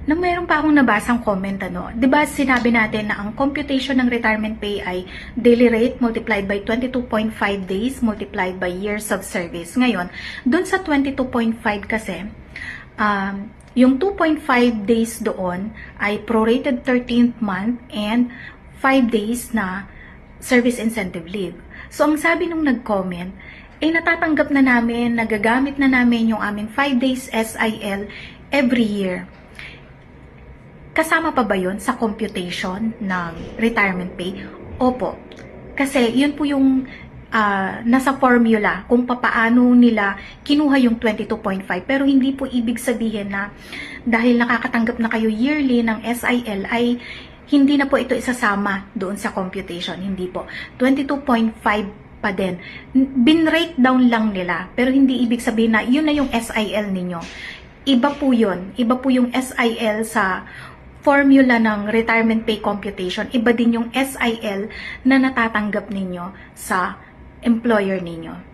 Nang mayroon pa akong nabasang comment, 'di ba sinabi natin na ang computation ng retirement pay ay daily rate multiplied by 22.5 days multiplied by years of service. Ngayon, doon sa 22.5 kasi, yung 2.5 days doon ay prorated 13th month and 5 days na service incentive leave. So, ang sabi nung nag-comment, natatanggap na namin, nagagamit na namin yung aming 5 days SIL every year. Kasama pa ba yun sa computation ng retirement pay? Opo. Kasi yun po yung nasa formula kung papaano nila kinuha yung 22.5. Pero hindi po ibig sabihin na dahil nakakatanggap na kayo yearly ng SIL ay hindi na po ito isasama doon sa computation. Hindi po. 22.5 pa din. Bin-rate down lang nila. Pero hindi ibig sabihin na yun na yung SIL ninyo. Iba po yun. Iba po yung SIL sa formula ng retirement pay computation. Iba din yung SIL na natatanggap ninyo sa employer ninyo.